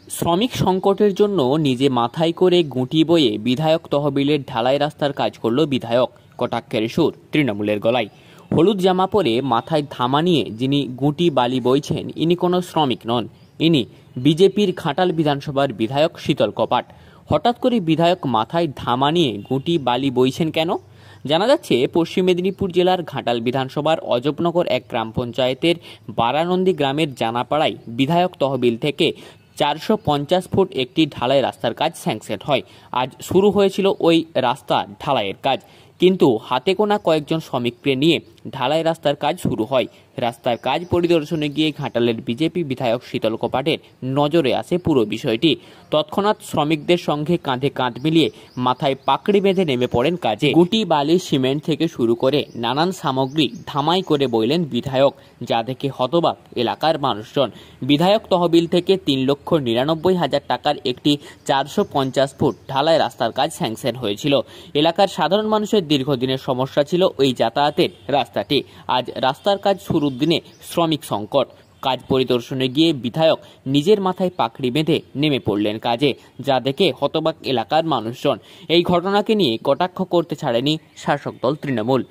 শ্রমিক সংকটের জন্য নিজে মাথায় করে গুঁটি বয়ে বিধায়ক তহবিলের ঢালাই রাস্তার কাজ করল বিধায়ক। কটাক্ষের সুর তৃণমূলের গলায়। হলুদ জামা পরে মাথায় ধামা নিয়ে যিনি গুঁটি বালি বইছেন, ইনি কোনো শ্রমিক নন। ইনি বিজেপির ঘাটাল বিধানসভার বিধায়ক শীতল কপাট। হঠাৎ করে বিধায়ক মাথায় ধামা নিয়ে গুঁটি বালি বইছেন কেন? জানা যাচ্ছে, পশ্চিম মেদিনীপুর জেলার ঘাটাল বিধানসভার অজবনগর এক গ্রাম পঞ্চায়েতের বারানন্দী গ্রামের জানাপাড়ায় বিধায়ক তহবিল থেকে 450 ফুট একটি ঢালাই রাস্তার কাজ স্যাংশন হয়। আজ শুরু হয়েছিল ওই রাস্তা ঢালাইয়ের কাজ, কিন্তু হাতে গোনা কয়েকজন শ্রমিককে নিয়ে ঢালাই রাস্তার কাজ শুরু হয়। রাস্তার কাজ পরিদর্শনে গিয়ে ঘাটালের বিজেপি বিধায়ক শীতল কপাটের নজরে আসে পুরো বিষয়টি। তৎক্ষণাৎ শ্রমিকদের সঙ্গে কাঁধে কাঁধ মিলিয়ে মাথায় পাকড়ি বেঁধে নেমে পড়েন কাজে। গুটি, বালি, সিমেন্ট থেকে শুরু করে নানান সামগ্রী ধামাই করে বইলেন বিধায়ক, যা দেখে হতবাক এলাকার মানুষজন। বিধায়ক তহবিল থেকে 3,99,000 টাকার একটি 450 ফুট ঢালাই রাস্তার কাজ স্যাংশন হয়েছিল। এলাকার সাধারণ মানুষের দীর্ঘদিনের সমস্যা ছিল ওই যাতায়াতের রাস্তাটি। আজ রাস্তার কাজ শুরুর দিনে শ্রমিক সংকট। কাজ পরিদর্শনে গিয়ে বিধায়ক নিজের মাথায় পাকড়ি বেঁধে নেমে পড়লেন কাজে, যা দেখে হতবাক এলাকার মানুষজন। এই ঘটনাকে নিয়ে কটাক্ষ করতে ছাড়েনি শাসক দল তৃণমূল।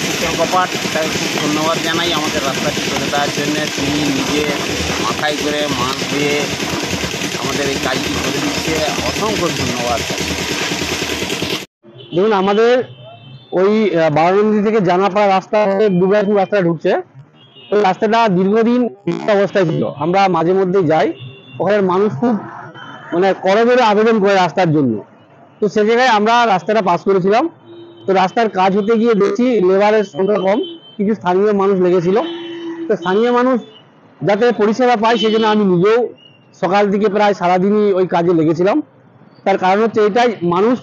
শীতল কপাট, তাকে খুব ধন্যবাদ জানাই আমাদের রাস্তাটি করে দেওয়ার জন্য। তিনি নিজে মাথায় করে মাছ দিয়ে আমাদের এই কাজটি করে দিচ্ছে, অসংখ্য ধন্যবাদ। দেখুন, আমাদের ওই বারানন্দী থেকে জানাপাড়া রাস্তা দুর্গাপুর রাস্তা ঢুকছে, ওই রাস্তাটা দীর্ঘদিন অবস্থায় ছিল। আমরা মাঝে মধ্যে যাই, ওখানে মানুষ খুব করজোরে আবেদন করে রাস্তার জন্য। তো সে জায়গায় আমরা রাস্তাটা পাস করেছিলাম। তো রাস্তার কাজ হতে গিয়ে দেখছি লেবারের সংখ্যা কম, কিছু স্থানীয় মানুষ লেগেছিল। তো স্থানীয় মানুষ যাতে পরিষেবা পায় সেজন্য আমি নিজেও সকাল থেকে প্রায় সারাদিনই ওই কাজে লেগেছিলাম। তার কারণ হচ্ছে এটাই, মানুষ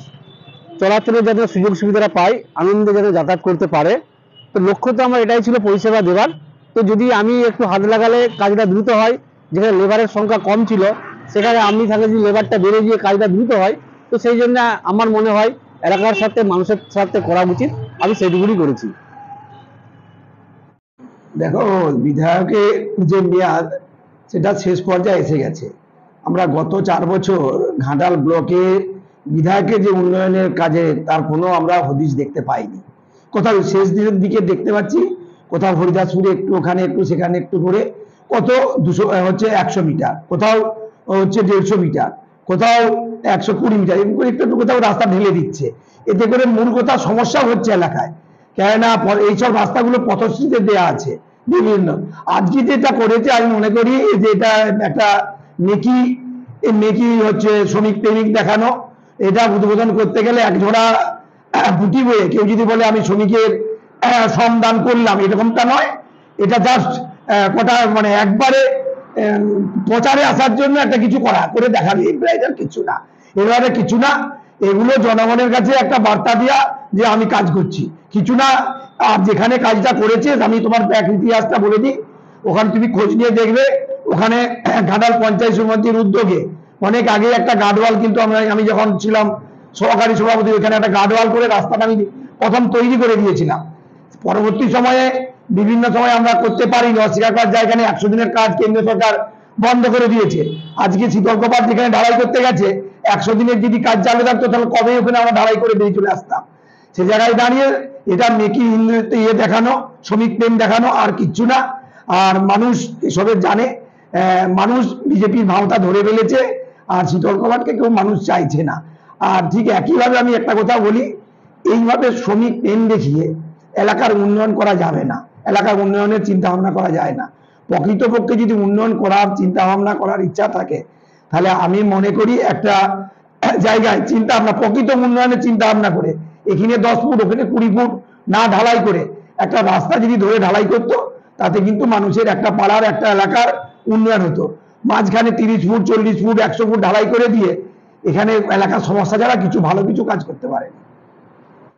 চলাচলের যাতে সুযোগ সুবিধাটা পায়, আনন্দে যাতে যাতায়াত করতে পারে। তো লক্ষ্য তো আমার এটাই ছিল, পরিষেবা দেওয়ার। তো যদি আমি একটু হাত লাগালে কাজটা দ্রুত হয়, যেখানে লেবারের সংখ্যা কম ছিল সেখানে আমি থাকলে যদি লেবারটা বেড়ে গিয়ে কাজটা দ্রুত হয়, তো সেই জন্য আমার মনে হয় এলাকার সাথে মানুষের সাথে করা উচিত। আমি সেইটুকুনি করেছি। দেখো, বিধায়কের যে মেয়াদ সেটা শেষ পর্যায়ে এসে গেছে। আমরা গত 4 বছর ঘাটাল ব্লকে বিধায়কের যে উন্নয়নের কাজে তার কোনো আমরা হদিশ দেখতে পাইনি। কোথাও শেষ দিনের দিকে দেখতে পাচ্ছি, কোথাও হরিদাসপুরে একটু, ওখানে একটু, সেখানে একটু করে, কত 100 মিটার, কোথাও 150 মিটার, কোথাও 120 মিটার, এরকম করে একটু কোথাও রাস্তা ঢেলে দিচ্ছে। এতে করে মূল কথা সমস্যা হচ্ছে এলাকায়, কেননা এইসব রাস্তাগুলো পথশ্রীতে দেওয়া আছে বিভিন্ন। আজকে যেটা করেছে আমি মনে করি যে এটা একটা নেকি হচ্ছে শ্রমিক প্রেমিক দেখানো। এটা উদ্বোধন করতে গেলে একজোড়া গুটি বয়ে কেউ যদি বলে আমি শ্রমিকের শ্রমদান করলাম, এরকমটা নয়। এটা জাস্ট কটা একবারে প্রচারে আসার জন্য একটা কিছু করে দেখাবে, এটার কিছু না, এবারে কিছু না। এগুলো জনগণের কাছে একটা বার্তা দেওয়া যে আমি কাজ করছি, কিছু না। আর যেখানে কাজটা করেছে, আমি তোমার ব্যাক ইতিহাসটা বলে দিই, ওখানে তুমি খোঁজ নিয়ে দেখবে, ওখানে ঘাটাল পঞ্চায়েত সমিতির উদ্যোগে অনেক আগে একটা গার্ডওয়াল, কিন্তু আমি যখন ছিলাম সহকারী সভাপতি, ওখানে একটা গার্ডওয়াল করে রাস্তাটা আমি প্রথম তৈরি করে দিয়েছিলাম। পরবর্তী সময়ে বিভিন্ন সময় আমরা করতে পারিনি, অস্বীকার করার জায়গা নেই। 100 দিনের কাজ কেন্দ্র সরকার বন্ধ করে দিয়েছে। আজকে শীতল কপাট যেখানে ঢালাই করতে গেছে, 100 দিনের যদি কাজ চালু থাকতো তাহলে কবে ওখানে আমরা ঢালাই করে বেরিয়ে চলে আসতাম। সে জায়গায় দাঁড়িয়ে এটা মেকি ইয়ে দেখানো, শ্রমিক প্রেম দেখানো, আর কিচ্ছু না। আর মানুষ এসবের জানে, মানুষ বিজেপির ভাওতা ধরে ফেলেছে, আর শীতল কপাটকে কেউ মানুষ চাইছে না। আর ঠিক একইভাবে আমি একটা কথা বলি, এইভাবে শ্রমিক প্রেম দেখিয়ে এলাকার উন্নয়ন করা যাবে না, এলাকার উন্নয়নের চিন্তা ভাবনা করা যায় না। প্রকৃতপক্ষে যদি উন্নয়ন করার চিন্তা ভাবনা করার ইচ্ছা থাকে, তাহলে আমি মনে করি একটা জায়গায় চিন্তা ভাবনা, প্রকৃত উন্নয়নের চিন্তা ভাবনা করে, এখানে 10 ফুট ওখানে 20 ফুট না ঢালাই করে একটা রাস্তা যদি ধরে ঢালাই করতো, তাতে কিন্তু মানুষের একটা পাড়ার, একটা এলাকার উন্নয়ন হতো। মাঝখানে 30 ফুট, 40 ফুট, 100 ফুট ঢালাই করে দিয়ে এখানে এলাকার সমস্যা ছাড়া ভালো কিছু কাজ করতে পারে।